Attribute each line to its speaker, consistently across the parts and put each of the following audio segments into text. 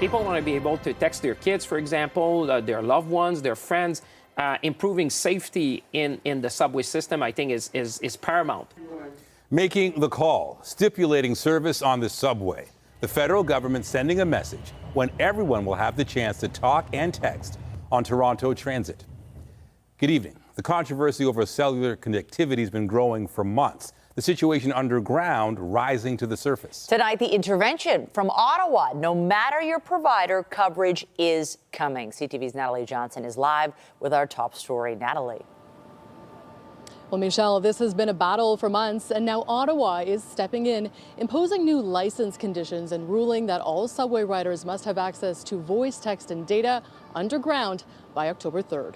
Speaker 1: People want to be able to text their kids, for example, their loved ones, their friends. Improving safety in the subway system, I think, is paramount.
Speaker 2: Making the call, stipulating service on the subway. The federal government sending a message when everyone will have the chance to talk and text on Toronto Transit. Good evening. The controversy over cellular connectivity has been growing for months. The situation underground rising to the surface.
Speaker 3: Tonight, the intervention from Ottawa. No matter your provider, coverage is coming. CTV's Natalie Johnson is live with our top story. Natalie.
Speaker 4: Well, Michelle, this has been a battle for months, and now Ottawa is stepping in, imposing new license conditions and ruling that all subway riders must have access to voice, text, and data underground by October 3rd.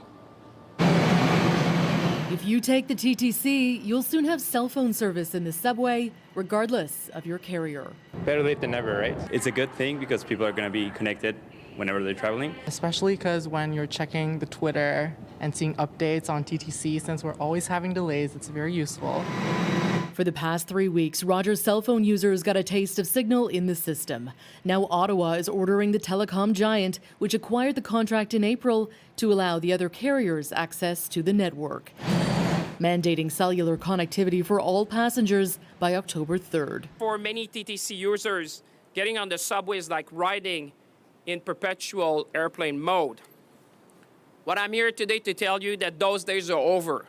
Speaker 5: If you take the TTC, you'll soon have cell phone service in the subway, regardless of your carrier.
Speaker 6: Better late than never, right? It's a good thing because people are going to be connected whenever they're traveling.
Speaker 7: Especially because when you're checking the Twitter and seeing updates on TTC, since we're always having delays, it's very useful.
Speaker 5: For the past 3 weeks, Rogers cell phone users got a taste of signal in the system. Now Ottawa is ordering the telecom giant, which acquired the contract in April, to allow the other carriers access to the network, mandating cellular connectivity for all passengers by October 3rd.
Speaker 1: For many TTC users, getting on the subway is like riding in perpetual airplane mode. What I'm here today to tell you that those days are over.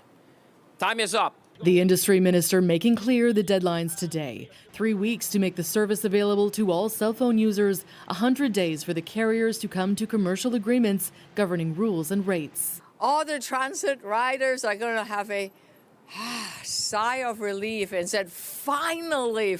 Speaker 1: Time is up.
Speaker 5: The industry minister making clear the deadlines today. 3 weeks to make the service available to all cell phone users, 100 days for the carriers to come to commercial agreements governing rules and rates.
Speaker 8: All the transit riders are going to have a sigh of relief and said, finally,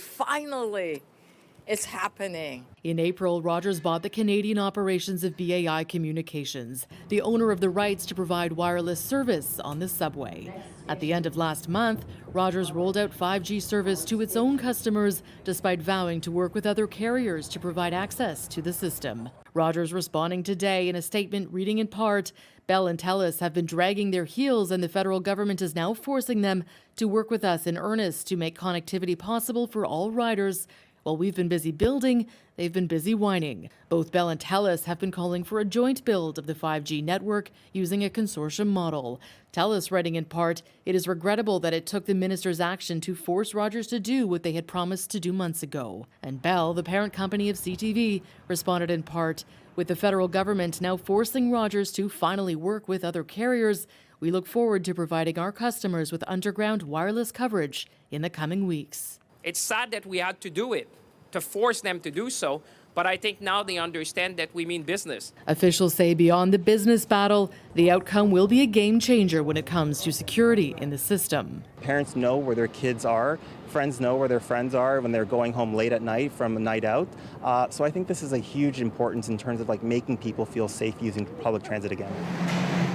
Speaker 8: it's happening.
Speaker 5: In April, Rogers bought the Canadian operations of BAI Communications, the owner of the rights to provide wireless service on the subway. At the end of last month, Rogers rolled out 5G service to its own customers, despite vowing to work with other carriers to provide access to the system. Rogers responding today in a statement reading in part, Bell and TELUS have been dragging their heels, and the federal government is now forcing them to work with us in earnest to make connectivity possible for all riders. While we've been busy building, they've been busy whining. Both Bell and TELUS have been calling for a joint build of the 5G network using a consortium model. TELUS writing in part, it is regrettable that it took the minister's action to force Rogers to do what they had promised to do months ago. And Bell, the parent company of CTV, responded in part, with the federal government now forcing Rogers to finally work with other carriers, we look forward to providing our customers with underground wireless coverage in the coming weeks.
Speaker 1: It's sad that we had to do it, to force them to do so, but I think now they understand that we mean business.
Speaker 5: Officials say beyond the business battle, the outcome will be a game changer when it comes to security in the system.
Speaker 9: Parents know where their kids are. Friends know where their friends are when they're going home late at night from a night out. So I think this is a huge importance in terms of making people feel safe using public transit again.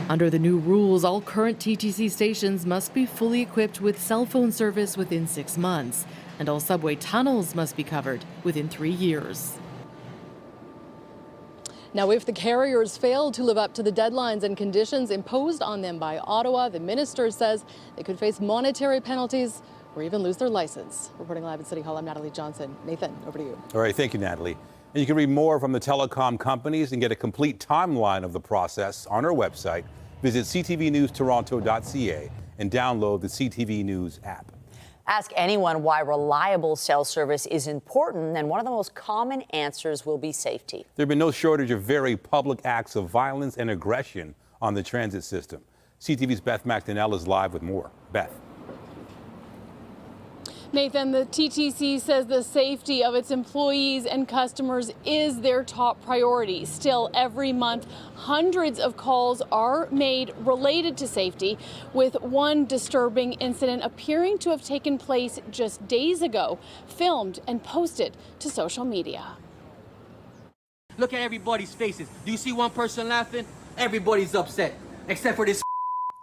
Speaker 5: Under the new rules, all current TTC stations must be fully equipped with cell phone service within 6 months, and all subway tunnels must be covered within 3 years.
Speaker 4: Now, if the carriers fail to live up to the deadlines and conditions imposed on them by Ottawa, the minister says they could face monetary penalties or even lose their license. Reporting live at City Hall, I'm Natalie Johnson. Nathan, over to you.
Speaker 2: All right, thank you, Natalie. And you can read more from the telecom companies and get a complete timeline of the process on our website. Visit ctvnewstoronto.ca and download the CTV News app.
Speaker 3: Ask anyone why reliable cell service is important, and one of the most common answers will be safety.
Speaker 2: There have been no shortage of very public acts of violence and aggression on the transit system. CTV's Beth McDonnell is live with more. Beth.
Speaker 4: Nathan, the TTC says the safety of its employees and customers is their top priority. Still, every month, hundreds of calls are made related to safety, with one disturbing incident appearing to have taken place just days ago, filmed and posted to social media.
Speaker 10: Look at everybody's faces. Do you see one person laughing? Everybody's upset, except for this.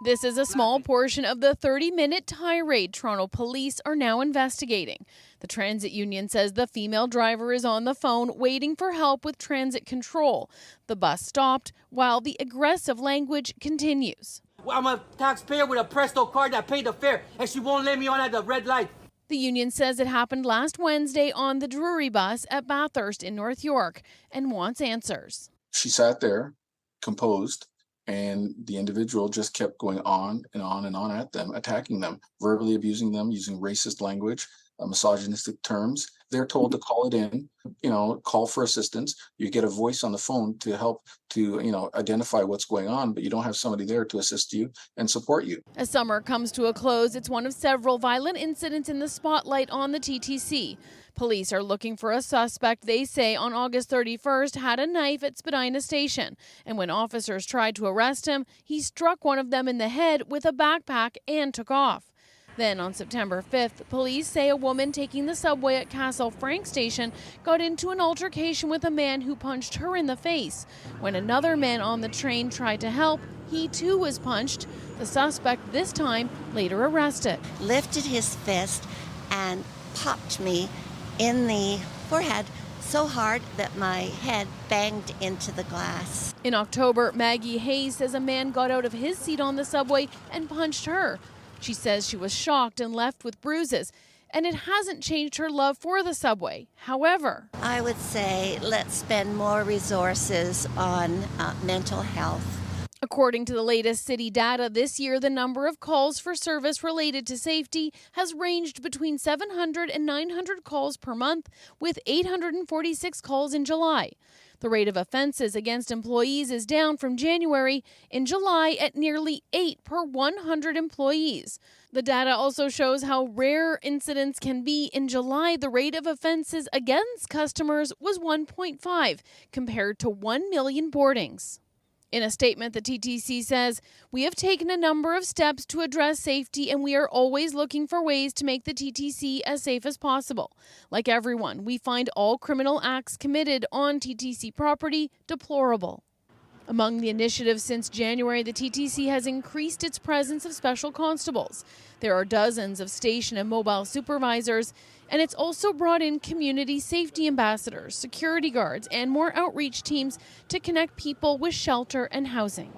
Speaker 11: This is a small portion of the 30-minute tirade Toronto police are now investigating. The transit union says the female driver is on the phone waiting for help with transit control. The bus stopped while the aggressive language continues.
Speaker 10: I'm a taxpayer with a Presto card that paid the fare, and she won't let me on at the red light.
Speaker 11: The union says it happened last Wednesday on the Drury bus at Bathurst in North York and wants answers.
Speaker 12: She sat there, composed, and the individual just kept going on and on and on at them, attacking them, verbally abusing them, using racist language, misogynistic terms. They're told to call it in, call for assistance. You get a voice on the phone to help to, identify what's going on, but you don't have somebody there to assist you and support you.
Speaker 11: As summer comes to a close, it's one of several violent incidents in the spotlight on the TTC. Police are looking for a suspect they say on August 31st had a knife at Spadina Station. And when officers tried to arrest him, he struck one of them in the head with a backpack and took off. Then on September 5th, police say a woman taking the subway at Castle Frank Station got into an altercation with a man who punched her in the face. When another man on the train tried to help, he too was punched. The suspect this time later arrested.
Speaker 13: Lifted his fist and popped me in the forehead so hard that my head banged into the glass.
Speaker 11: In October, Maggie Hayes says a man got out of his seat on the subway and punched her. She says she was shocked and left with bruises, and it hasn't changed her love for the subway. However,
Speaker 13: I would say let's spend more resources on mental health.
Speaker 11: According to the latest city data, this year the number of calls for service related to safety has ranged between 700 and 900 calls per month, with 846 calls in July. The rate of offenses against employees is down from January, in July at nearly 8 per 100 employees. The data also shows how rare incidents can be. In July, the rate of offenses against customers was 1.5 compared to 1 million boardings. In a statement, the TTC says, "We have taken a number of steps to address safety, and we are always looking for ways to make the TTC as safe as possible. Like everyone, we find all criminal acts committed on TTC property deplorable." Among the initiatives since January, the TTC has increased its presence of special constables. There are dozens of station and mobile supervisors, and it's also brought in community safety ambassadors, security guards, and more outreach teams to connect people with shelter and housing.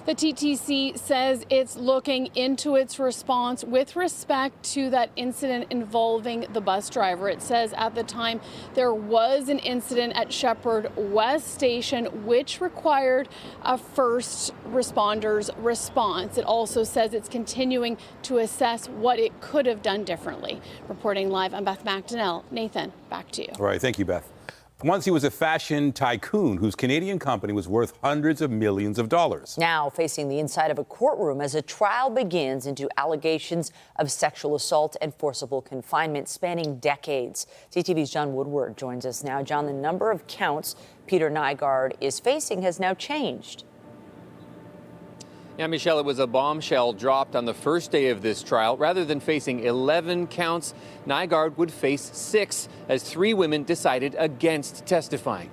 Speaker 4: The TTC says it's looking into its response with respect to that incident involving the bus driver. It says at the time there was an incident at Shepherd West Station which required a first responders response. It also says it's continuing to assess what it could have done differently. Reporting live, I'm Beth McDonnell. Nathan, back to you.
Speaker 2: All right, thank you, Beth. Once he was a fashion tycoon whose Canadian company was worth hundreds of millions of dollars.
Speaker 3: Now facing the inside of a courtroom as a trial begins into allegations of sexual assault and forcible confinement spanning decades. CTV's John Woodward joins us now. John, the number of counts Peter Nygard is facing has now changed.
Speaker 14: Yeah, Michelle, it was a bombshell dropped on the first day of this trial. Rather than facing 11 counts, Nygard would face 6 as 3 women decided against testifying.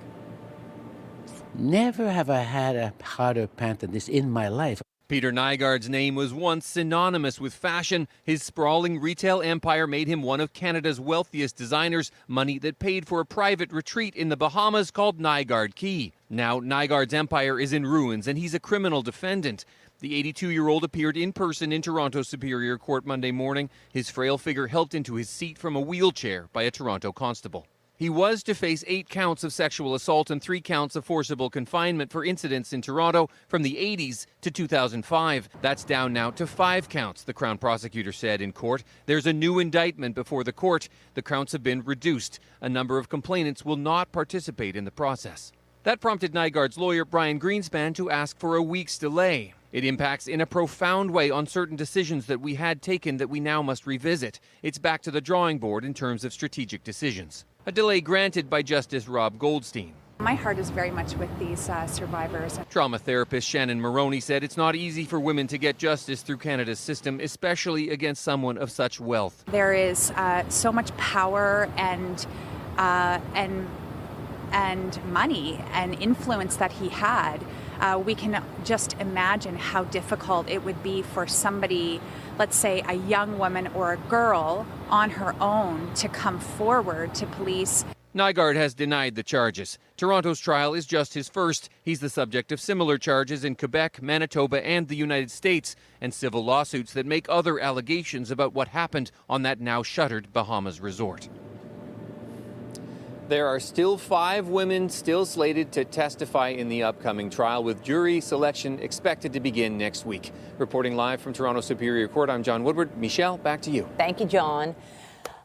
Speaker 15: Never have I had a harder pant than this in my life.
Speaker 14: Peter Nygard's name was once synonymous with fashion. His sprawling retail empire made him one of Canada's wealthiest designers, money that paid for a private retreat in the Bahamas called Nygard Key. Now Nygard's empire is in ruins and he's a criminal defendant. The 82-year-old appeared in person in Toronto Superior Court Monday morning, his frail figure helped into his seat from a wheelchair by a Toronto constable. He was to face 8 counts of sexual assault and 3 counts of forcible confinement for incidents in Toronto from the 80s to 2005. That's down now to 5 counts, the Crown prosecutor said in court. There's a new indictment before the court. The counts have been reduced. A number of complainants will not participate in the process. That prompted Nygard's lawyer, Brian Greenspan, to ask for a week's delay. It impacts in a profound way on certain decisions that we had taken that we now must revisit. It's back to the drawing board in terms of strategic decisions. A delay granted by Justice Rob Goldstein.
Speaker 16: My heart is very much with these survivors.
Speaker 14: Trauma therapist Shannon Maroney said it's not easy for women to get justice through Canada's system, especially against someone of such wealth.
Speaker 16: There is so much power and money and influence that he had. We can just imagine how difficult it would be for somebody, let's say a young woman or a girl on her own, to come forward to police.
Speaker 14: Nygard has denied the charges. Toronto's trial is just his first. He's the subject of similar charges in Quebec, Manitoba, and the United States, and civil lawsuits that make other allegations about what happened on that now shuttered Bahamas resort. There are still 5 women still slated to testify in the upcoming trial, with jury selection expected to begin next week. Reporting live from Toronto Superior Court, I'm John Woodward. Michelle, back to you.
Speaker 3: Thank you, John.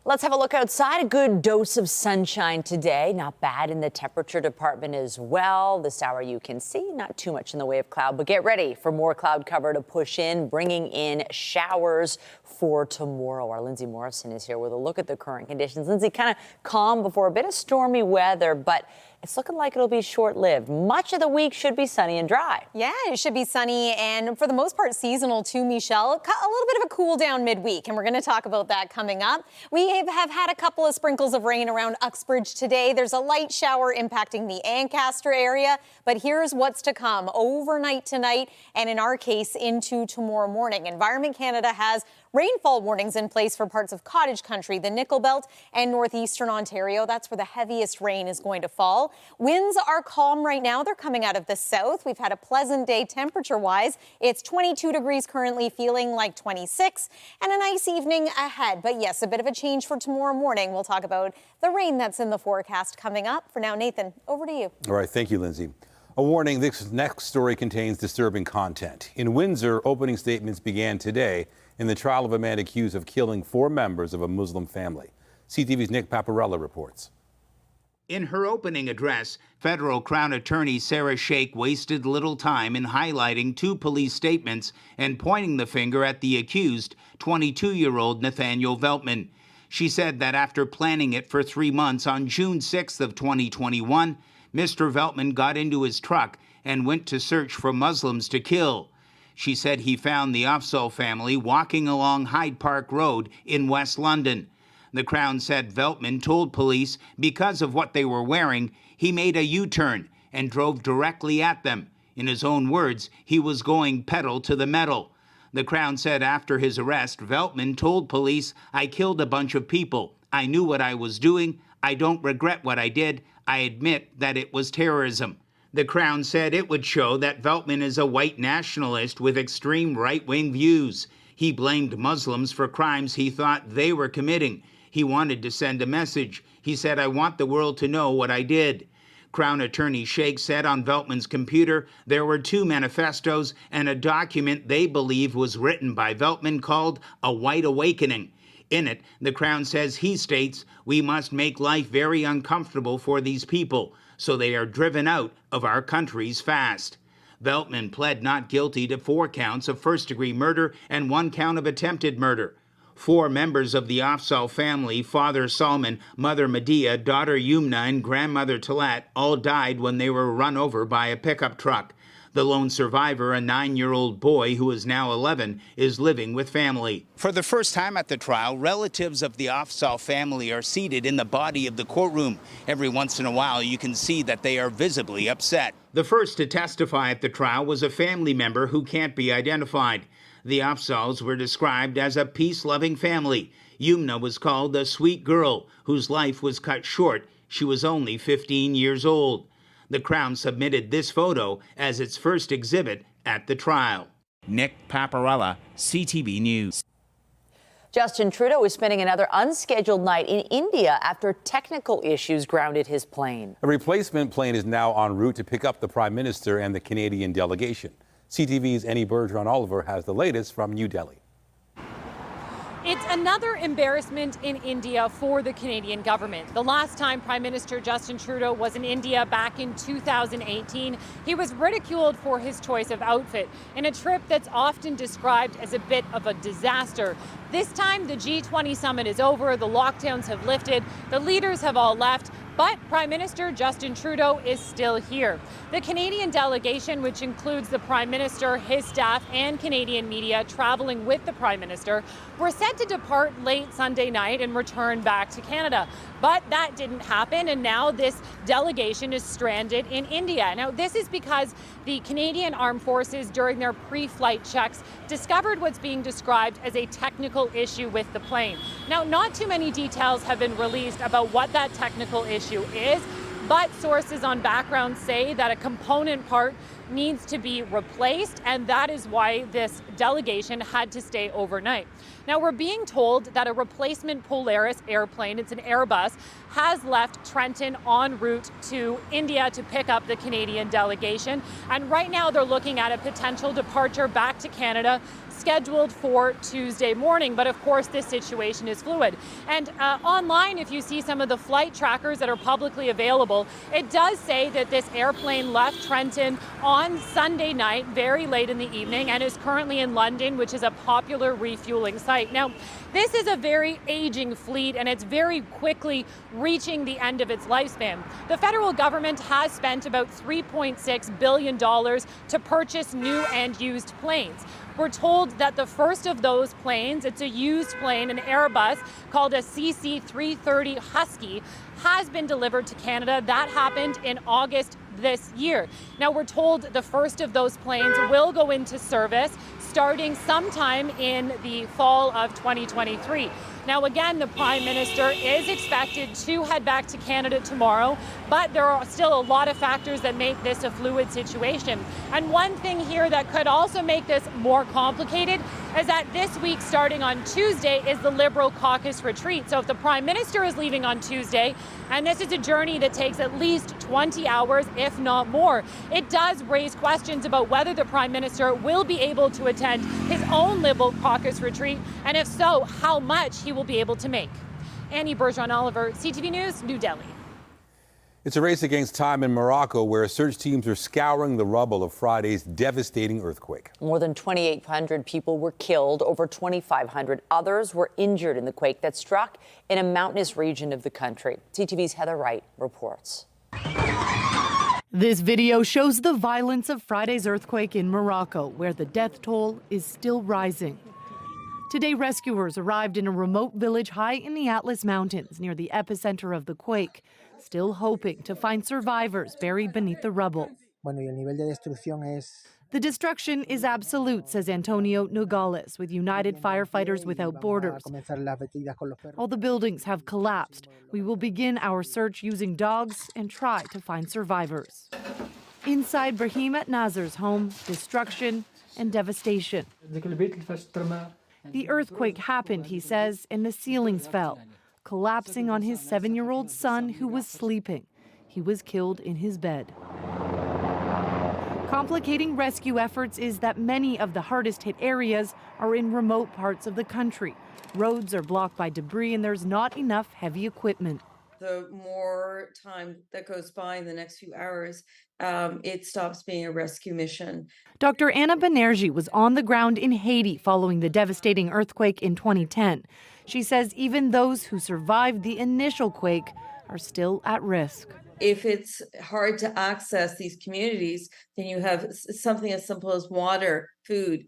Speaker 3: Let's have a look outside. A good dose of sunshine today. Not bad in the temperature department as well. This hour you can see not too much in the way of cloud, but get ready for more cloud cover to push in, bringing in showers for tomorrow. Our Lindsay Morrison is here with a look at the current conditions. Lindsay, kind of calm before a bit of stormy weather, but it's looking like it'll be short-lived. Much of the week should be sunny and dry.
Speaker 17: Yeah, it should be sunny and for the most part seasonal too, Michelle. A little bit of a cool down midweek, and we're going to talk about that coming up. We have had a couple of sprinkles of rain around Uxbridge today. There's a light shower impacting the Ancaster area, but here's what's to come overnight tonight and in our case into tomorrow morning. Environment Canada has rainfall warnings in place for parts of Cottage Country, the Nickel Belt, and northeastern Ontario. That's where the heaviest rain is going to fall. Winds are calm right now. They're coming out of the south. We've had a pleasant day temperature-wise. It's 22 degrees currently, feeling like 26, and a nice evening ahead. But yes, a bit of a change for tomorrow morning. We'll talk about the rain that's in the forecast coming up. For now, Nathan, over to you.
Speaker 2: All right, thank you, Lindsay. A warning, this next story contains disturbing content. In Windsor, opening statements began today in the trial of a man accused of killing 4 members of a Muslim family. CTV's Nick Paparella reports.
Speaker 18: In her opening address, federal Crown Attorney Sarah Sheikh wasted little time in highlighting 2 police statements and pointing the finger at the accused, 22-year-old Nathaniel Veltman. She said that after planning it for 3 months on June 6th of 2021, Mr. Veltman got into his truck and went to search for Muslims to kill. She said he found the Afzal family walking along Hyde Park Road in West London. The Crown said Veltman told police because of what they were wearing, he made a U-turn and drove directly at them. In his own words, he was going pedal to the metal. The Crown said after his arrest, Veltman told police, "I killed a bunch of people. I knew what I was doing. I don't regret what I did. I admit that it was terrorism." The Crown said it would show that Veltman is a white nationalist with extreme right-wing views. He blamed Muslims for crimes he thought they were committing. He wanted to send a message. He said, "I want the world to know what I did." Crown Attorney Sheikh said on Veltman's computer there were 2 manifestos and a document they believe was written by Veltman called A White Awakening. In it, the Crown says he states, "We must make life very uncomfortable for these people, so they are driven out of our countries fast." Veltman pled not guilty to 4 counts of first-degree murder and 1 count of attempted murder. 4 members of the Afzal family, Father Salman, Mother Medea, daughter Yumna, and grandmother Talat, all died when they were run over by a pickup truck. The lone survivor, a 9-year-old boy who is now 11, is living with family. For the first time at the trial, relatives of the Afzal family are seated in the body of the courtroom. Every once in a while, you can see that they are visibly upset. The first to testify at the trial was a family member who can't be identified. The Afzals were described as a peace-loving family. Yumna was called a sweet girl whose life was cut short. She was only 15 years old. The Crown submitted this photo as its first exhibit at the trial. Nick Paparella, CTV News.
Speaker 3: Justin Trudeau is spending another unscheduled night in India after technical issues grounded his plane.
Speaker 2: A replacement plane is now en route to pick up the Prime Minister and the Canadian delegation. CTV's Annie Bergeron-Oliver has the latest from New Delhi.
Speaker 19: It's another embarrassment in India for the Canadian government. The last time Prime Minister Justin Trudeau was in India back in 2018, he was ridiculed for his choice of outfit in a trip that's often described as a bit of a disaster. This time, the G20 summit is over, the lockdowns have lifted, the leaders have all left, but Prime Minister Justin Trudeau is still here. The Canadian delegation, which includes the Prime Minister, his staff, and Canadian media traveling with the Prime Minister, were set to depart late Sunday night and return back to Canada. But that didn't happen, and now this delegation is stranded in India. Now, this is because the Canadian Armed Forces, during their pre-flight checks, discovered what's being described as a technical issue with the plane. Now, not too many details have been released about what that technical issue issue is. But sources on background say that a component part needs to be replaced, and that is why this delegation had to stay overnight. Now, we're being told that a replacement Polaris airplane, it's an Airbus, has left Trenton en route to India to pick up the Canadian delegation. And right now they're looking at a potential departure back to Canada scheduled for Tuesday morning. But of course, this situation is fluid. And online, if you see some of the flight trackers that are publicly available, it does say that this airplane left Trenton on Sunday night, very late in the evening, and is currently in London, which is a popular refueling site. Now, this is a very aging fleet, and it's very quickly reaching the end of its lifespan. The federal government has spent about $3.6 billion to purchase new and used planes. We're told that the first of those planes, it's a used plane, an Airbus called a CC-330 Husky, has been delivered to Canada. That happened in August this year. Now, we're told the first of those planes will go into service starting sometime in the fall of 2023. Now, again, the Prime Minister is expected to head back to Canada tomorrow, but there are still a lot of factors that make this a fluid situation. And one thing here that could also make this more complicated is that this week, starting on Tuesday, is the Liberal caucus retreat. So if the Prime Minister is leaving on Tuesday, and this is a journey that takes at least 20 hours, if not more, it does raise questions about whether the Prime Minister will be able to attend his own Liberal caucus retreat, and if so, how much he will be able to make. Annie Bergeron-Oliver, CTV News, New Delhi.
Speaker 2: It's a race against time in Morocco, where search teams are scouring the rubble of Friday's devastating earthquake.
Speaker 3: More than 2,800 people were killed. Over 2,500 others were injured in the quake that struck in a mountainous region of the country. CTV's Heather Wright reports.
Speaker 20: This video shows the violence of Friday's earthquake in Morocco, where the death toll is still rising. Today, rescuers arrived in a remote village high in the Atlas Mountains near the epicenter of the quake, still hoping to find survivors buried beneath the rubble. The destruction is absolute, says Antonio Nogales with United Firefighters Without Borders. All the buildings have collapsed. We will begin our search using dogs and try to find survivors. Inside Brahim at Nazar's home, destruction and devastation. The earthquake happened, he says, and the ceilings fell, collapsing on his 7-year-old son who was sleeping. He was killed in his bed. Complicating rescue efforts is that many of the hardest hit areas are in remote parts of the country. Roads are blocked by debris and there's not enough heavy equipment.
Speaker 21: The more time that goes by in the next few hours, it stops being a rescue mission.
Speaker 20: Dr. Anna Banerjee was on the ground in Haiti following the devastating earthquake in 2010. She says even those who survived the initial quake are still at risk.
Speaker 21: If it's hard to access these communities, then you have something as simple as water, food,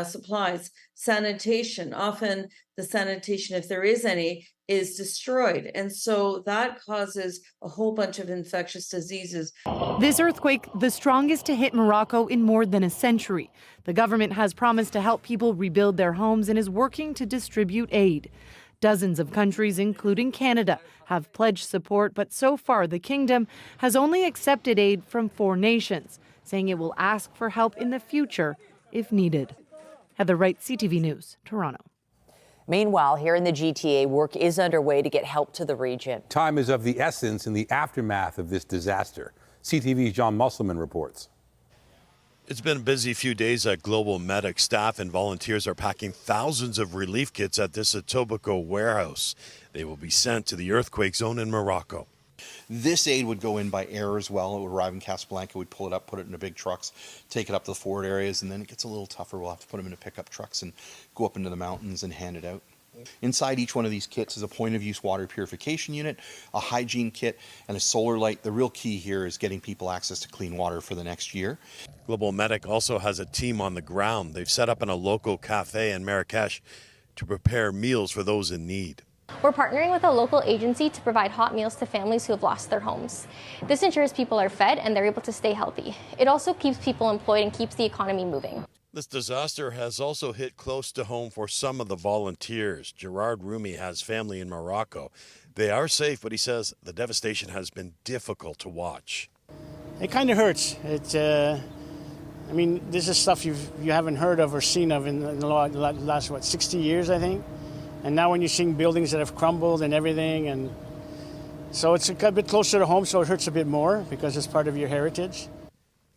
Speaker 21: supplies, sanitation. Often the sanitation, if there is any, is destroyed. And so that causes a whole bunch of infectious diseases.
Speaker 20: This earthquake, the strongest to hit Morocco in more than a century. The government has promised to help people rebuild their homes and is working to distribute aid. Dozens of countries, including Canada, have pledged support, but so far the kingdom has only accepted aid from 4 nations, saying it will ask for help in the future if needed. Heather Wright, CTV News, Toronto.
Speaker 3: Meanwhile, here in the GTA, work is underway to get help to the region.
Speaker 2: Time is of the essence in the aftermath of this disaster. CTV's John Musselman reports.
Speaker 22: It's been a busy few days at Global Medic. Staff and volunteers are packing thousands of relief kits at this Etobicoke warehouse. They will be sent to the earthquake zone in Morocco.
Speaker 23: This aid would go in by air as well. It would arrive in Casablanca. We'd pull it up, put it into big trucks, take it up to the forward areas, and then it gets a little tougher. We'll have to put them into pickup trucks and go up into the mountains and hand it out. Inside each one of these kits is a point-of-use water purification unit, a hygiene kit, and a solar light. The real key here is getting people access to clean water for the next year.
Speaker 22: Global Medic also has a team on the ground. They've set up in a local cafe in Marrakesh to prepare meals for those in need.
Speaker 24: We're partnering with a local agency to provide hot meals to families who have lost their homes. This ensures people are fed and they're able to stay healthy. It also keeps people employed and keeps the economy moving.
Speaker 22: This disaster has also hit close to home for some of the volunteers. Gerard Rumi has family in Morocco. They are safe, but he says the devastation has been difficult to watch.
Speaker 1: It kind of hurts. I mean, this is stuff you haven't heard of or seen of in the last, 60 years, I think. And now when you're seeing buildings that have crumbled and everything, and so it's a bit closer to home, so it hurts a bit more because it's part of your heritage.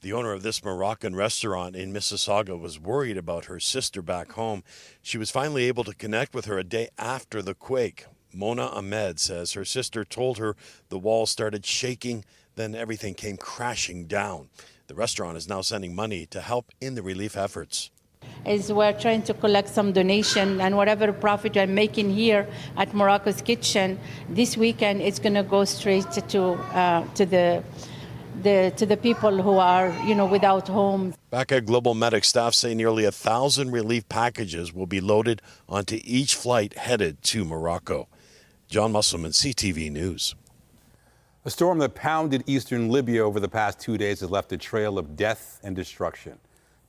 Speaker 22: The owner of this Moroccan restaurant in Mississauga was worried about her sister back home. She was finally able to connect with her a day after the quake. Mona Ahmed says her sister told her the walls started shaking, then everything came crashing down. The restaurant is now sending money to help in the relief efforts.
Speaker 6: We're trying to collect some donation, and whatever profit I'm making here at Morocco's Kitchen this weekend, it's going to go straight to the people who are, without homes.
Speaker 22: Back at Global Medic, staff say nearly 1,000 relief packages will be loaded onto each flight headed to Morocco. John Musselman, CTV News.
Speaker 2: A storm that pounded eastern Libya over the past 2 days has left a trail of death and destruction.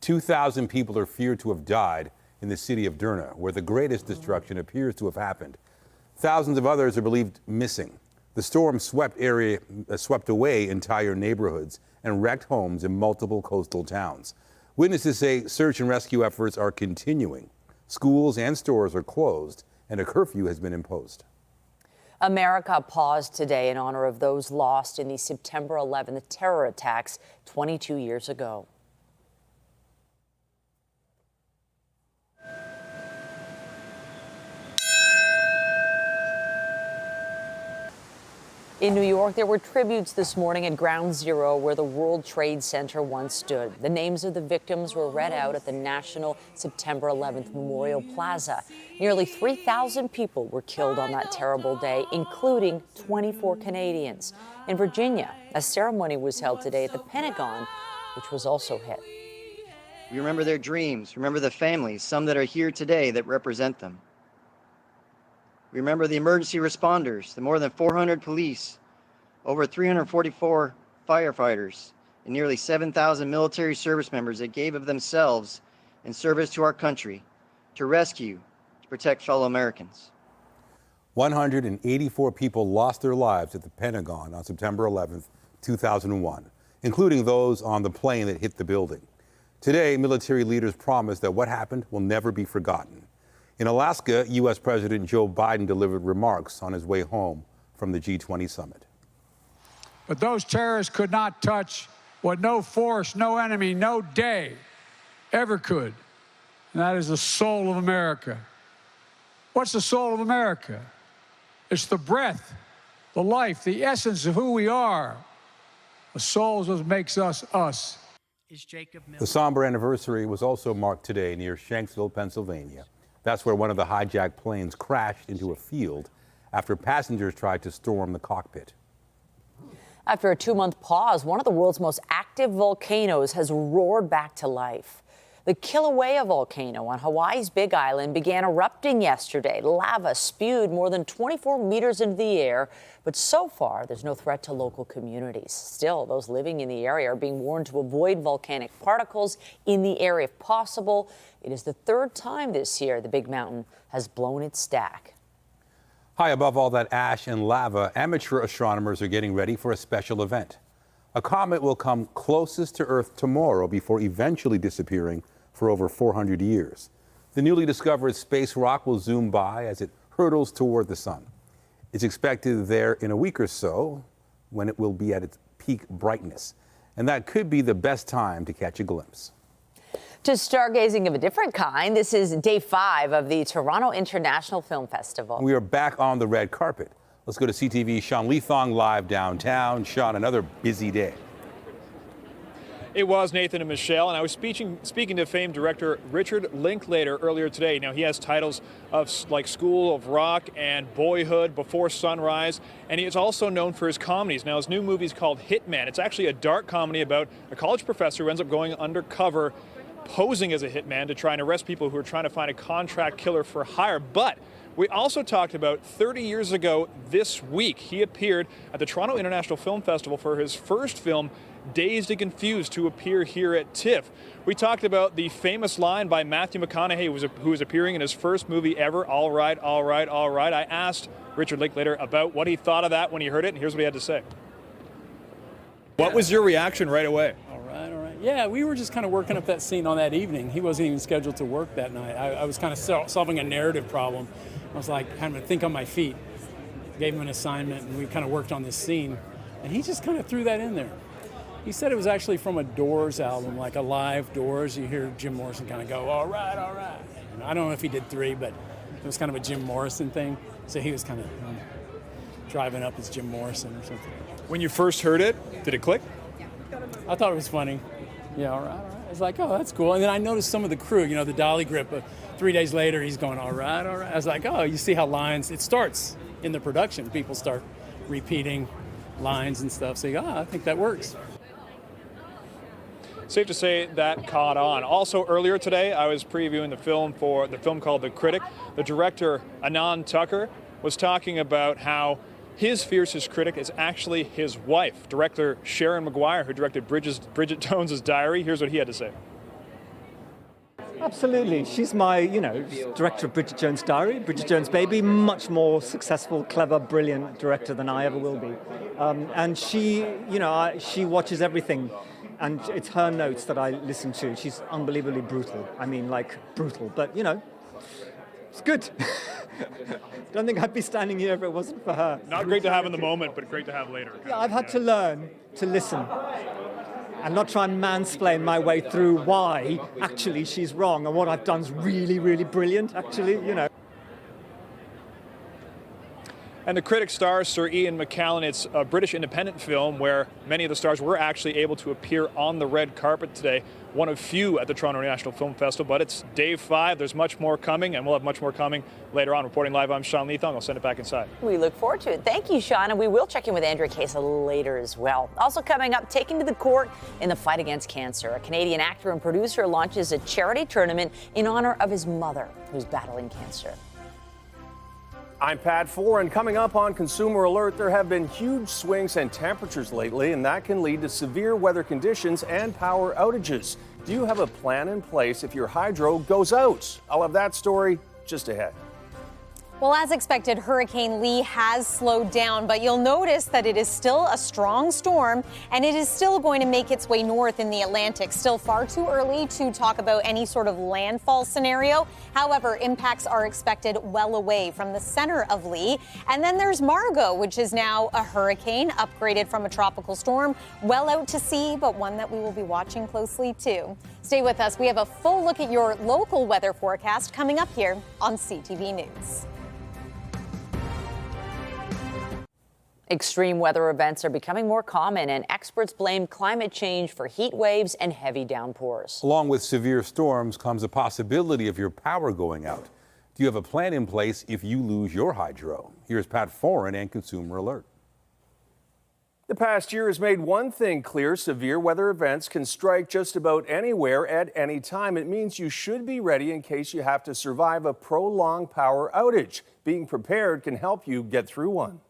Speaker 2: 2,000 people are feared to have died in the city of Derna, where the greatest destruction appears to have happened. Thousands of others are believed missing. The storm swept away entire neighborhoods and wrecked homes in multiple coastal towns. Witnesses say search and rescue efforts are continuing. Schools and stores are closed, and a curfew has been imposed.
Speaker 3: America paused today in honor of those lost in the September 11th terror attacks 22 years ago. In New York, there were tributes this morning at Ground Zero, where the World Trade Center once stood. The names of the victims were read out at the National September 11th Memorial Plaza. Nearly 3,000 people were killed on that terrible day, including 24 Canadians. In Virginia, a ceremony was held today at the Pentagon, which was also hit.
Speaker 7: We remember their dreams, remember the families, some that are here today that represent them. We remember the emergency responders, the more than 400 police, over 344 firefighters, and nearly 7,000 military service members that gave of themselves in service to our country, to rescue, to protect fellow Americans.
Speaker 2: 184 people lost their lives at the Pentagon on September 11th, 2001, including those on the plane that hit the building. Today, military leaders promised that what happened will never be forgotten. In Alaska, U.S. President Joe Biden delivered remarks on his way home from the G20 summit.
Speaker 8: But those terrorists could not touch what no force, no enemy, no day ever could, and that is the soul of America. What's the soul of America? It's the breath, the life, the essence of who we are. The soul is what makes us us.
Speaker 2: The somber anniversary was also marked today near Shanksville, Pennsylvania. That's where one of the hijacked planes crashed into a field after passengers tried to storm the cockpit.
Speaker 3: After a 2-month pause, one of the world's most active volcanoes has roared back to life. The Kilauea volcano on Hawaii's Big Island began erupting yesterday. Lava spewed more than 24 meters into the air, but so far there's no threat to local communities. Still, those living in the area are being warned to avoid volcanic particles in the area if possible. It is the third time this year the big mountain has blown its stack.
Speaker 2: High above all that ash and lava, amateur astronomers are getting ready for a special event. A comet will come closest to Earth tomorrow before eventually disappearing for over 400 years. The newly discovered space rock will zoom by as it hurtles toward the sun. It's expected there in a week or so, when it will be at its peak brightness. And that could be the best time to catch a glimpse.
Speaker 3: To stargazing of a different kind, this is day 5 of the Toronto International Film Festival.
Speaker 2: We are back on the red carpet. Let's go to CTV's Sean Leithong live downtown. Sean, another busy day.
Speaker 25: It was, Nathan and Michelle, and I was speaking to famed director Richard Linklater earlier today. Now, he has titles of like School of Rock and Boyhood, Before Sunrise, and he is also known for his comedies. Now, his new movie is called Hitman. It's actually a dark comedy about a college professor who ends up going undercover, posing as a hitman to try and arrest people who are trying to find a contract killer for hire. But we also talked about 30 years ago this week, he appeared at the Toronto International Film Festival for his first film, dazed and confused to appear here at TIFF. We talked about the famous line by Matthew McConaughey, who was appearing in his first movie ever, All Right, All Right, All Right. I asked Richard Linklater about what he thought of that when he heard it, and here's what he had to say. What was your reaction right away?
Speaker 5: All right, all right. Yeah, we were just kind of working up that scene on that evening. He wasn't even scheduled to work that night. I was kind of solving a narrative problem. I was like, kind of think on my feet. Gave him an assignment, and we kind of worked on this scene. And he just kind of threw that in there. He said it was actually from a Doors album, like a live Doors. You hear Jim Morrison kind of go, all right, all right. And I don't know if he did 3, but it was kind of a Jim Morrison thing. So he was kind of driving up as Jim Morrison or something.
Speaker 25: When you first heard it, did it click?
Speaker 5: I thought it was funny. Yeah, all right, all right. I was like, oh, that's cool. And then I noticed some of the crew, you know, the dolly grip. 3 days later, he's going, all right, all right. I was like, oh, you see how lines, it starts in the production. People start repeating lines and stuff. So you go, oh, I think that works.
Speaker 25: Safe to say that caught on. Also earlier today, I was previewing the film called The Critic. The director, Anand Tucker, was talking about how his fiercest critic is actually his wife, director Sharon Maguire, who directed Bridget Jones's Diary. Here's what he had to say.
Speaker 9: Absolutely. She's my, director of Bridget Jones' Diary, Bridget Jones' Baby, much more successful, clever, brilliant director than I ever will be. And she, she watches everything. And it's her notes that I listen to. She's unbelievably brutal. I mean, like, brutal. But, it's good. Don't think I'd be standing here if it wasn't for her.
Speaker 25: Not great to have in the moment, but great to have later.
Speaker 9: Yeah, I've had to learn to listen and not try and mansplain my way through why actually she's wrong and what I've done's really, really brilliant, actually,
Speaker 25: And The Critic stars Sir Ian McKellen. It's a British independent film where many of the stars were actually able to appear on the red carpet today. One of few at the Toronto International Film Festival, but it's day 5. There's much more coming, and we'll have much more coming later on. Reporting live, I'm Sean Leathong. I'll send it back inside.
Speaker 3: We look forward to it. Thank you, Sean, and we will check in with Andrea Case later as well. Also coming up, taking to the court in the fight against cancer. A Canadian actor and producer launches a charity tournament in honor of his mother, who's battling cancer.
Speaker 10: I'm Pat Four, and coming up on Consumer Alert, there have been huge swings in temperatures lately, and that can lead to severe weather conditions and power outages. Do you have a plan in place if your hydro goes out? I'll have that story just ahead.
Speaker 17: Well, as expected, Hurricane Lee has slowed down, but you'll notice that it is still a strong storm, and it is still going to make its way north in the Atlantic. Still far too early to talk about any sort of landfall scenario. However, impacts are expected well away from the center of Lee. And then there's Margot, which is now a hurricane, upgraded from a tropical storm, well out to sea, but one that we will be watching closely too. Stay with us. We have a full look at your local weather forecast coming up here on CTV News.
Speaker 3: Extreme weather events are becoming more common, and experts blame climate change for heat waves and heavy downpours.
Speaker 2: Along with severe storms comes the possibility of your power going out. Do you have a plan in place if you lose your hydro? Here's Pat Foran and Consumer Alert.
Speaker 10: The past year has made one thing clear: severe weather events can strike just about anywhere at any time. It means you should be ready in case you have to survive a prolonged power outage. Being prepared can help you get through one.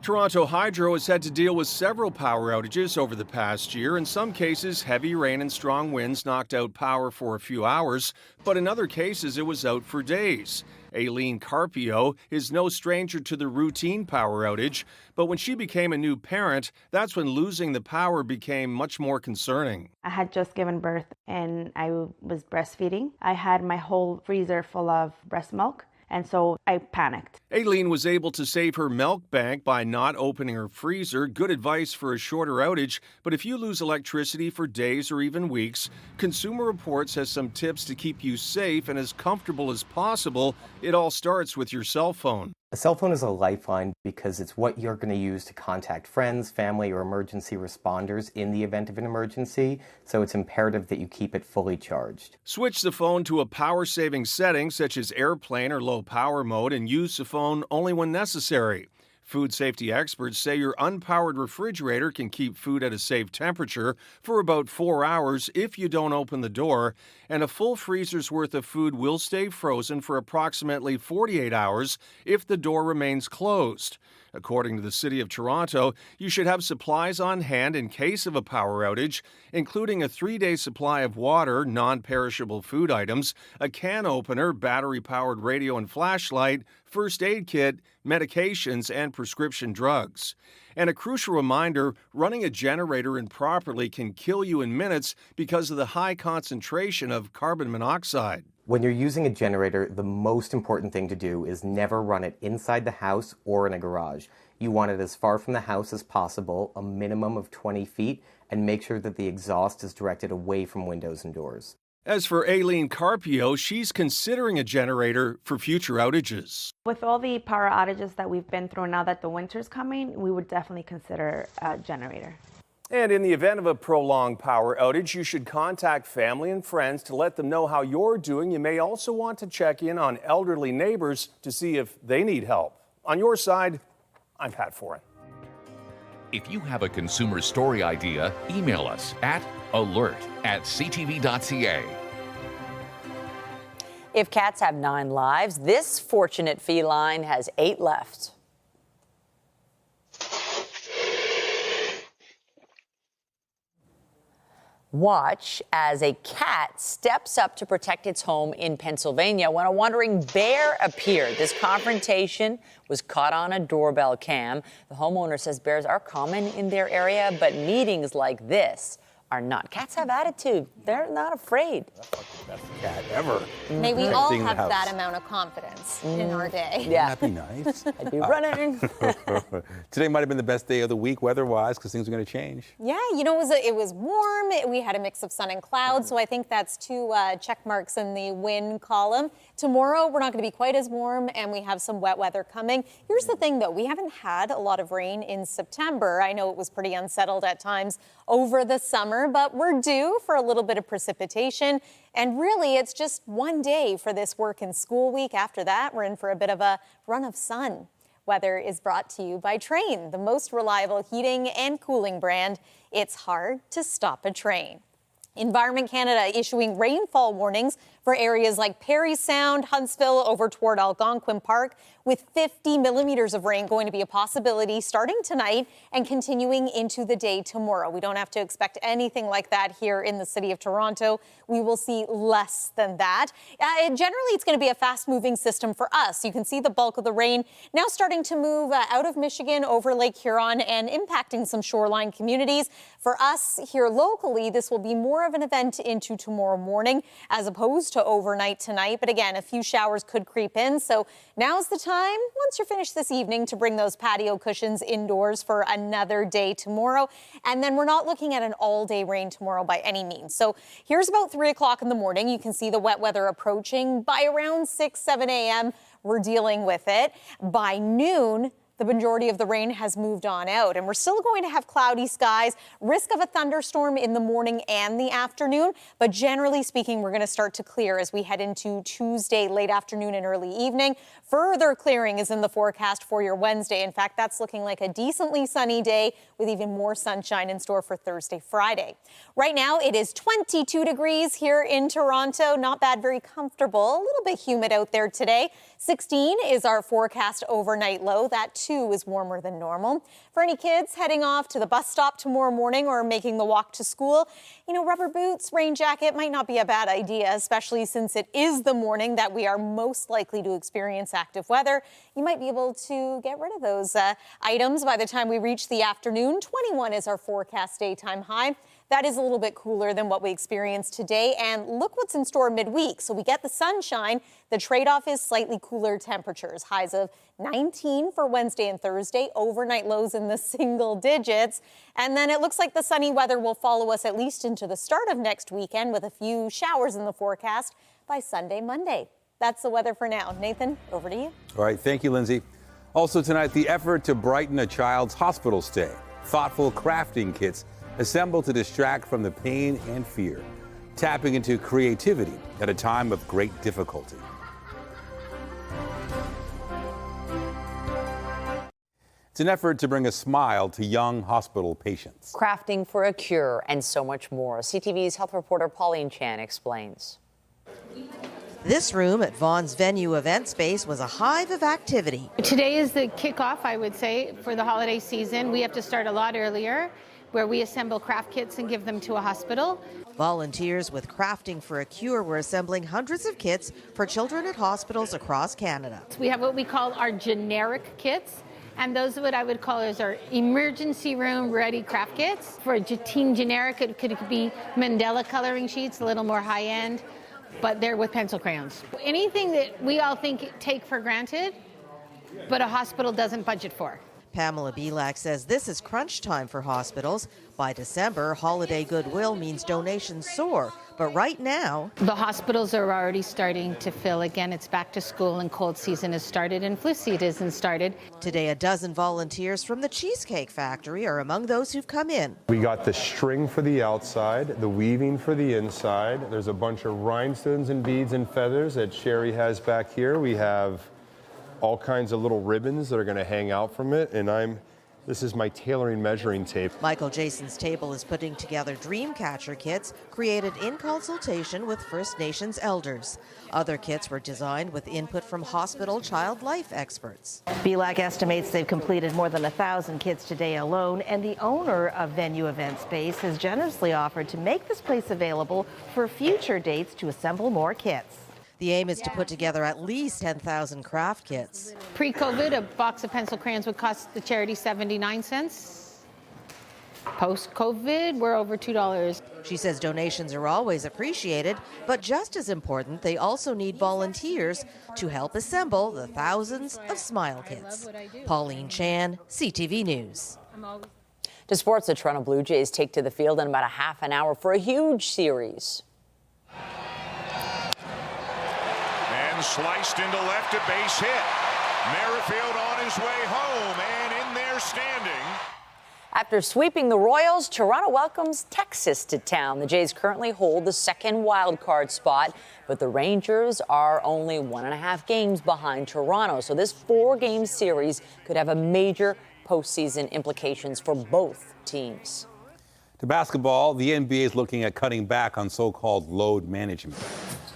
Speaker 10: Toronto Hydro has had to deal with several power outages over the past year. In some cases, heavy rain and strong winds knocked out power for a few hours, but in other cases, it was out for days. Aileen Carpio is no stranger to the routine power outage, but when she became a new parent, that's when losing the power became much more concerning.
Speaker 12: I had just given birth and I was breastfeeding. I had my whole freezer full of breast milk. And so I panicked.
Speaker 10: Aileen was able to save her milk bank by not opening her freezer. Good advice for a shorter outage. But if you lose electricity for days or even weeks, Consumer Reports has some tips to keep you safe and as comfortable as possible. It all starts with your cell phone.
Speaker 13: A cell phone is a lifeline because it's what you're going to use to contact friends, family, or emergency responders in the event of an emergency, so it's imperative that you keep it fully charged.
Speaker 10: Switch the phone to a power-saving setting such as airplane or low power mode and use the phone only when necessary. Food safety experts say your unpowered refrigerator can keep food at a safe temperature for about 4 hours if you don't open the door, and a full freezer's worth of food will stay frozen for approximately 48 hours if the door remains closed. According to the City of Toronto, you should have supplies on hand in case of a power outage, including a 3-day supply of water, non-perishable food items, a can opener, battery-powered radio and flashlight, first aid kit, medications, and prescription drugs. And a crucial reminder, running a generator improperly can kill you in minutes because of the high concentration of carbon monoxide.
Speaker 13: When you're using a generator, the most important thing to do is never run it inside the house or in a garage. You want it as far from the house as possible, a minimum of 20 feet, and make sure that the exhaust is directed away from windows and doors.
Speaker 10: As for Aileen Carpio, she's considering a generator for future outages.
Speaker 12: With all the power outages that we've been through now that the winter's coming, we would definitely consider a generator.
Speaker 10: And in the event of a prolonged power outage, you should contact family and friends to let them know how you're doing. You may also want to check in on elderly neighbors to see if they need help. On your side, I'm Pat Foran.
Speaker 4: If you have a consumer story idea, email us at alert@ctv.ca.
Speaker 3: If cats have 9 lives, this fortunate feline has 8 left. Watch as a cat steps up to protect its home in Pennsylvania when a wandering bear appeared. This confrontation was caught on a doorbell cam. The homeowner says bears are common in their area, but meetings like this are not. Cats have attitude. They're not afraid.
Speaker 2: That's like the best cat ever.
Speaker 17: May we all have that amount of confidence in our day.
Speaker 3: Yeah.
Speaker 2: That'd be nice.
Speaker 3: I'd be running.
Speaker 2: Today might have been the best day of the week weather-wise because things are going to change.
Speaker 17: Yeah, you know, it was warm. We had a mix of sun and clouds, so I think that's 2 check marks in the win column. Tomorrow, we're not going to be quite as warm, and we have some wet weather coming. Here's the thing, though. We haven't had a lot of rain in September. I know it was pretty unsettled at times over the summer, but we're due for a little bit of precipitation. And really, it's just one day for this work and school week. After that, we're in for a bit of a run of sun. Weather is brought to you by Train, the most reliable heating and cooling brand. It's hard to stop a train. Environment Canada issuing rainfall warnings for areas like Parry Sound, Huntsville, over toward Algonquin Park, with 50 millimeters of rain going to be a possibility starting tonight and continuing into the day tomorrow. We don't have to expect anything like that here in the city of Toronto. We will see less than that. Generally, it's going to be a fast-moving system for us. You can see the bulk of the rain now starting to move out of Michigan over Lake Huron and impacting some shoreline communities. For us here locally, this will be more of an event into tomorrow morning as opposed to overnight tonight. But again, a few showers could creep in. So now's the time, once you're finished this evening, to bring those patio cushions indoors for another day tomorrow. And then we're not looking at an all-day rain tomorrow by any means. So here's about 3 o'clock in the morning. You can see the wet weather approaching. By around 6, 7 a.m., we're dealing with it. By noon, the majority of the rain has moved on out, and we're still going to have cloudy skies, risk of a thunderstorm in the morning and the afternoon. But generally speaking, we're going to start to clear as we head into Tuesday, late afternoon and early evening. Further clearing is in the forecast for your Wednesday. In fact, that's looking like a decently sunny day with even more sunshine in store for Thursday, Friday. Right now, it is 22 degrees here in Toronto. Not bad, very comfortable. A little bit humid out there today. 16 is our forecast overnight low. That too is warmer than normal. For any kids heading off to the bus stop tomorrow morning or making the walk to school, you know, rubber boots, rain jacket might not be a bad idea, especially since it is the morning that we are most likely to experience active weather. You might be able to get rid of those items by the time we reach the afternoon. 21 is our forecast daytime high. That is a little bit cooler than what we experienced today. And look what's in store midweek. So we get the sunshine. The trade-off is slightly cooler temperatures. Highs of 19 for Wednesday and Thursday. Overnight lows in the single digits. And then it looks like the sunny weather will follow us at least into the start of next weekend with a few showers in the forecast by Sunday, Monday. That's the weather for now. Nathan, over to you.
Speaker 2: All right. Thank you, Lindsay. Also tonight, the effort to brighten a child's hospital stay. Thoughtful crafting kits assembled to distract from the pain and fear, tapping into creativity at a time of great difficulty. It's an effort to bring a smile to young hospital patients.
Speaker 3: Crafting for a cure and so much more. CTV's health reporter Pauline Chan explains.
Speaker 11: This room at Vaughn's Venue event space was a hive of activity.
Speaker 14: Today is the kickoff, I would say, for the holiday season. We have to start a lot earlier, where we assemble craft kits and give them to a hospital.
Speaker 11: Volunteers with Crafting for a Cure were assembling hundreds of kits for children at hospitals across Canada.
Speaker 14: We have what we call our generic kits, and those are what I would call as our emergency room ready craft kits. For a teen generic, it could be Mandela coloring sheets, a little more high end, but they're with pencil crayons. Anything that we all take for granted, but a hospital doesn't budget for.
Speaker 11: Pamela Belak says this is crunch time for hospitals. By December, holiday goodwill means donations soar. But right now,
Speaker 14: the hospitals are already starting to fill again. It's back to school and cold season has started and flu season started.
Speaker 11: Today, a dozen volunteers from the Cheesecake Factory are among those who've come in.
Speaker 15: We got the string for the outside, the weaving for the inside. There's a bunch of rhinestones and beads and feathers that Sherry has back here. We have all kinds of little ribbons that are going to hang out from it, and this is my tailoring measuring tape.
Speaker 11: Michael Jason's table is putting together Dreamcatcher kits created in consultation with First Nations elders. Other kits were designed with input from hospital child life experts. Belak estimates they've completed more than 1,000 kits today alone, and the owner of Venue Event Space has generously offered to make this place available for future dates to assemble more kits. The aim is to put together at least 10,000 craft kits.
Speaker 14: Pre-COVID, a box of pencil crayons would cost the charity 79 cents. Post-COVID, we're over $2.
Speaker 11: She says donations are always appreciated, but just as important, they also need volunteers to help assemble the thousands of smile kits. Pauline Chan, CTV News.
Speaker 3: To sports, the Toronto Blue Jays take to the field in about a half an hour for a huge series.
Speaker 16: Sliced into left, a base hit. Merrifield on his way home and in there standing.
Speaker 3: After sweeping the Royals, Toronto welcomes Texas to town. The Jays currently hold the second wild card spot, but the Rangers are only 1.5 games behind Toronto. So this 4-game series could have a major postseason implications for both teams.
Speaker 2: To basketball, the NBA is looking at cutting back on so-called load management.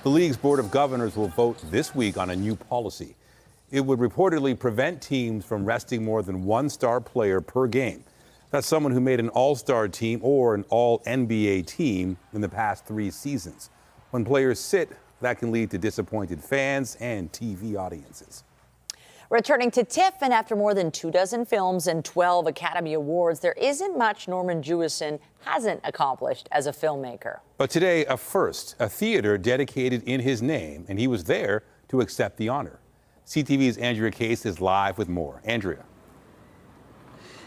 Speaker 2: The league's Board of Governors will vote this week on a new policy. It would reportedly prevent teams from resting more than one star player per game. That's someone who made an all-star team or an all-NBA team in the past 3 seasons. When players sit, that can lead to disappointed fans and TV audiences.
Speaker 3: Returning to TIFF, and after more than 24 films and 12 Academy Awards, there isn't much Norman Jewison hasn't accomplished as a filmmaker.
Speaker 2: But today, a first, a theater dedicated in his name, and he was there to accept the honor. CTV's Andrea Case is live with more. Andrea.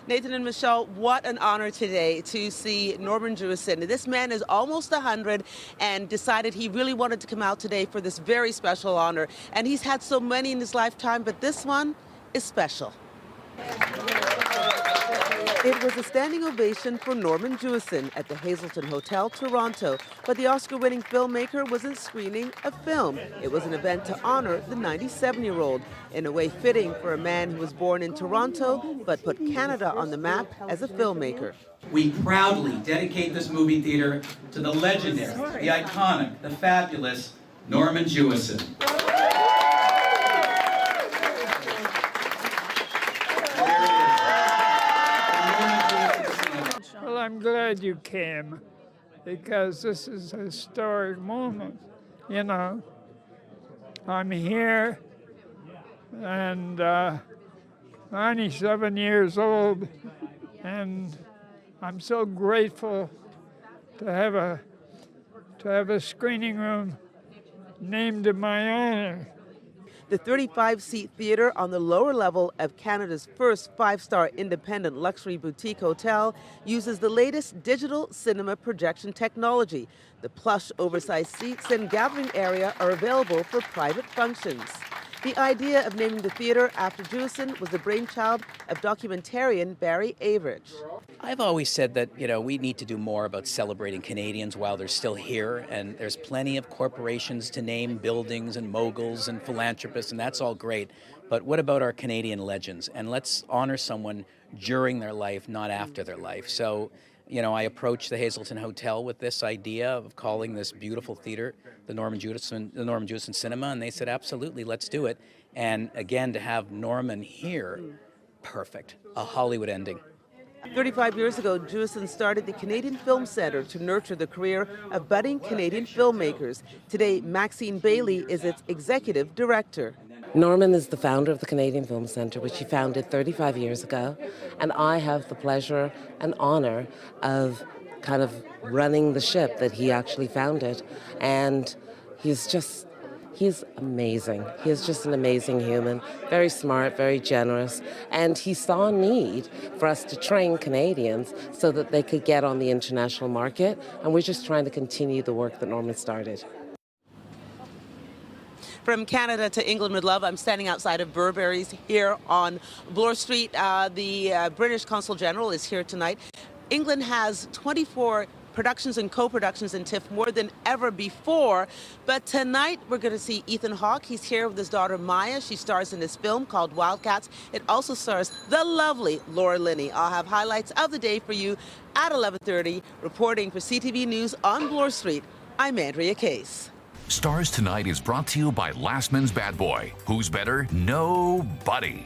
Speaker 18: Nathan and Michelle, what an honor today to see Norman Jewison. This man is almost 100 and decided he really wanted to come out today for this very special honor. And he's had so many in his lifetime, but this one is special. It was a standing ovation for Norman Jewison at the Hazelton Hotel, Toronto, but the Oscar-winning filmmaker wasn't screening a film. It was an event to honor the 97-year-old, in a way fitting for a man who was born in Toronto but put Canada on the map as a filmmaker.
Speaker 26: We proudly dedicate this movie theater to the legendary, the iconic, the fabulous Norman Jewison.
Speaker 27: Well, I'm glad you came, because this is a historic moment. You know, I'm here and 97 years old, and I'm so grateful to have a screening room named in my honor.
Speaker 18: The 35-seat theater on the lower level of Canada's first 5-star independent luxury boutique hotel uses the latest digital cinema projection technology. The plush, oversized seats and gathering area are available for private functions. The idea of naming the theater after Jewison was the brainchild of documentarian Barry Average.
Speaker 28: I've always said that, we need to do more about celebrating Canadians while they're still here, and there's plenty of corporations to name, buildings and moguls and philanthropists, and that's all great. But what about our Canadian legends? And let's honor someone during their life, not after their life. So I approached the Hazelton Hotel with this idea of calling this beautiful theater the Norman Jewison Cinema, and they said, absolutely, let's do it. And again, to have Norman here, perfect, a Hollywood ending.
Speaker 18: 35 years ago, Jewison started the Canadian Film Centre to nurture the career of budding Canadian filmmakers. Today, Maxine Bailey is its executive director.
Speaker 1: Norman is the founder of the Canadian Film Centre, which he founded 35 years ago, and I have the pleasure and honour of kind of running the ship that he actually founded. And he's amazing. He is just an amazing human, very smart, very generous, and he saw a need for us to train Canadians so that they could get on the international market, and we're just trying to continue the work that Norman started.
Speaker 18: From Canada to England with love, I'm standing outside of Burberry's here on Bloor Street. The British Consul General is here tonight. England has 24 productions and co-productions in TIFF, more than ever before. But tonight we're going to see Ethan Hawke. He's here with his daughter Maya. She stars in this film called Wildcats. It also stars the lovely Laura Linney. I'll have highlights of the day for you at 11:30. Reporting for CTV News on Bloor Street, I'm Andrea Case.
Speaker 4: Stars Tonight is brought to you by Lastman's Bad Boy. Who's better? Nobody.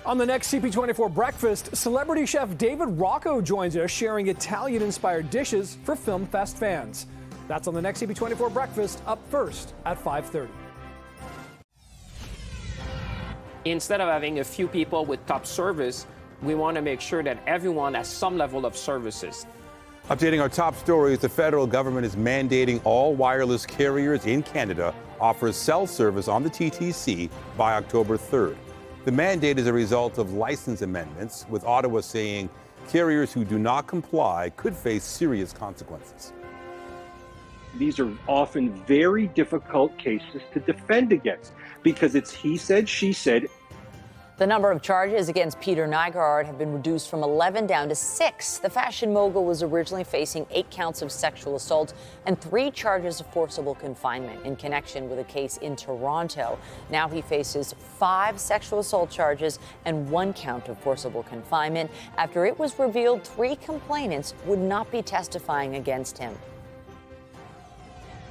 Speaker 25: On the next CP24 Breakfast, celebrity chef David Rocco joins us sharing Italian-inspired dishes for Film Fest fans. That's on the next CP24 Breakfast, up first at 5:30.
Speaker 6: Instead of having a few people with top service, we want to make sure that everyone has some level of services.
Speaker 2: Updating our top stories, the federal government is mandating all wireless carriers in Canada offer cell service on the TTC by October 3rd. The mandate is a result of license amendments, with Ottawa saying carriers who do not comply could face serious consequences.
Speaker 19: These are often very difficult cases to defend against because it's he said, she said.
Speaker 3: The number of charges against Peter Nygard have been reduced from 11 down to 6. The fashion mogul was originally facing 8 counts of sexual assault and 3 charges of forcible confinement in connection with a case in Toronto. Now he faces 5 sexual assault charges and 1 count of forcible confinement after it was revealed 3 complainants would not be testifying against him.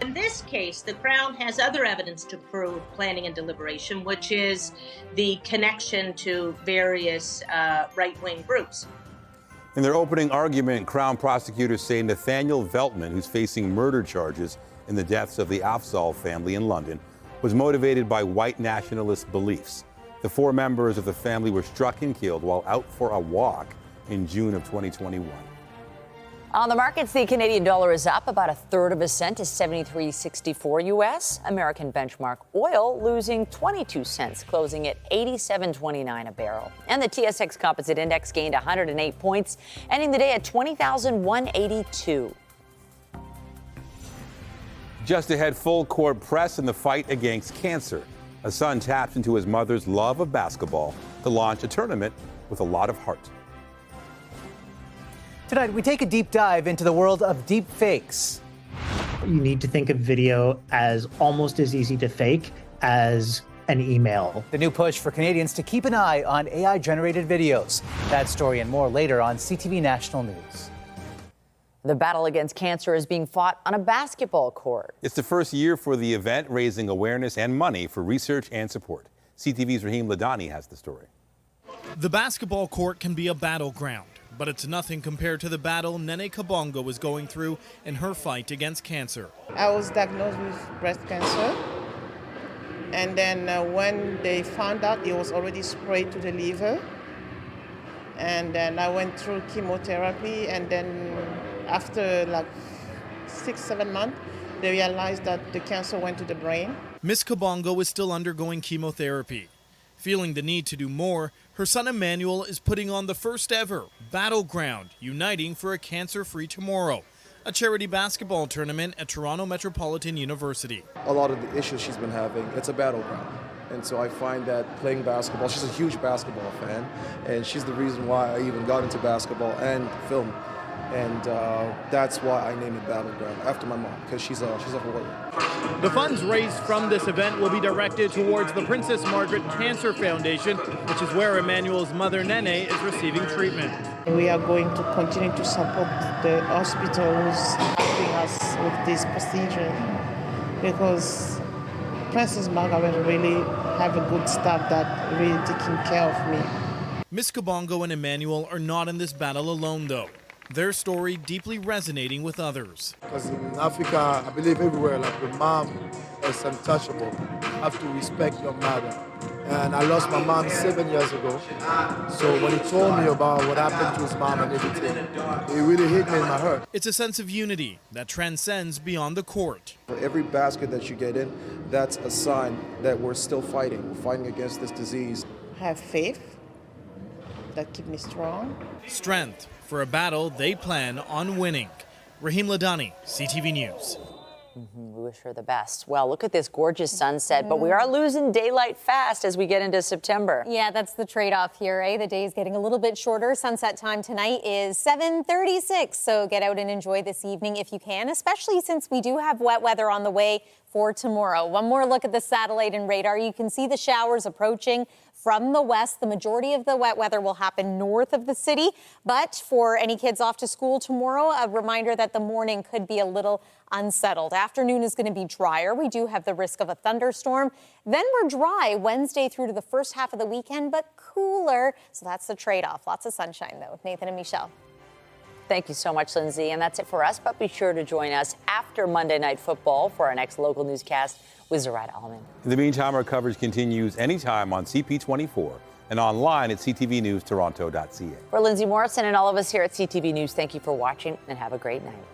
Speaker 20: In this case, the Crown has other evidence to prove planning and deliberation, which is the connection to various right-wing groups.
Speaker 2: In their opening argument, Crown prosecutors say Nathaniel Veltman, who's facing murder charges in the deaths of the Afzaal family in London, was motivated by white nationalist beliefs. The 4 members of the family were struck and killed while out for a walk in June of 2021.
Speaker 3: On the markets, the Canadian dollar is up about 1/3 of a cent to 73.64 US. American benchmark oil losing 22 cents, closing at 87.29 a barrel. And the TSX Composite Index gained 108 points, ending the day at 20,182.
Speaker 2: Just ahead, full court press in the fight against cancer. A son taps into his mother's love of basketball to launch a tournament with a lot of heart.
Speaker 21: Tonight, we take a deep dive into the world of deep fakes.
Speaker 22: You need to think of video as almost as easy to fake as an email.
Speaker 21: The new push for Canadians to keep an eye on AI-generated videos. That story and more later on CTV National News.
Speaker 3: The battle against cancer is being fought on a basketball court.
Speaker 2: It's the first year for the event, raising awareness and money for research and support. CTV's Raheem Ladani has the story.
Speaker 23: The basketball court can be a battleground, but it's nothing compared to the battle Nene Kabongo is going through in her fight against cancer.
Speaker 24: I was diagnosed with breast cancer, and then when they found out, it was already spread to the liver, and then I went through chemotherapy, and then after like 6-7 months, they realized that the cancer went to the brain.
Speaker 23: Miss Kabongo is still undergoing chemotherapy. Feeling the need to do more, her son Emmanuel is putting on the first ever Battleground, Uniting for a Cancer-Free Tomorrow, a charity basketball tournament at Toronto Metropolitan University.
Speaker 29: A lot of the issues she's been having, it's a battleground. And so I find that playing basketball, she's a huge basketball fan, and she's the reason why I even got into basketball and film. And that's why I named it Battleground, after my mom, because she's a warrior.
Speaker 23: The funds raised from this event will be directed towards the Princess Margaret Cancer Foundation, which is where Emmanuel's mother, Nene, is receiving treatment.
Speaker 24: We are going to continue to support the hospital who's helping us with this procedure because Princess Margaret really have a good staff that really taking care of me.
Speaker 23: Miss Kabongo and Emmanuel are not in this battle alone, though. Their story deeply resonating with others.
Speaker 29: Because in Africa, I believe everywhere, like the mom is untouchable. You have to respect your mother. And I lost my mom 7 years ago. So when he told me about what happened to his mom and everything, it really hit me in my heart.
Speaker 23: It's a sense of unity that transcends beyond the court.
Speaker 29: For every basket that you get in, that's a sign that we're still fighting. We're fighting against this disease.
Speaker 24: Have faith that keep me strong.
Speaker 23: Strength for a battle they plan on winning. Raheem Ladani, CTV News.
Speaker 3: We wish her the best. Well, look at this gorgeous sunset, but we are losing daylight fast as we get into September.
Speaker 5: Yeah, that's the trade-off here, eh? The day is getting a little bit shorter. Sunset time tonight is 7:36, so get out and enjoy this evening if you can, especially since we do have wet weather on the way for tomorrow. One more look at the satellite and radar. You can see the showers approaching from the west. The majority of the wet weather will happen north of the city. But for any kids off to school tomorrow, a reminder that the morning could be a little unsettled. Afternoon is going to be drier. We do have the risk of a thunderstorm. Then we're dry Wednesday through to the first half of the weekend, but cooler. So that's the trade-off. Lots of sunshine, though. Nathan and Michelle.
Speaker 3: Thank you so much, Lindsay. And that's it for us. But be sure to join us after Monday Night Football for our next local newscast with Zarat Alman.
Speaker 2: In the meantime, our coverage continues anytime on CP24 and online at ctvnewstoronto.ca.
Speaker 3: For Lindsay Morrison and all of us here at CTV News, thank you for watching and have a great night.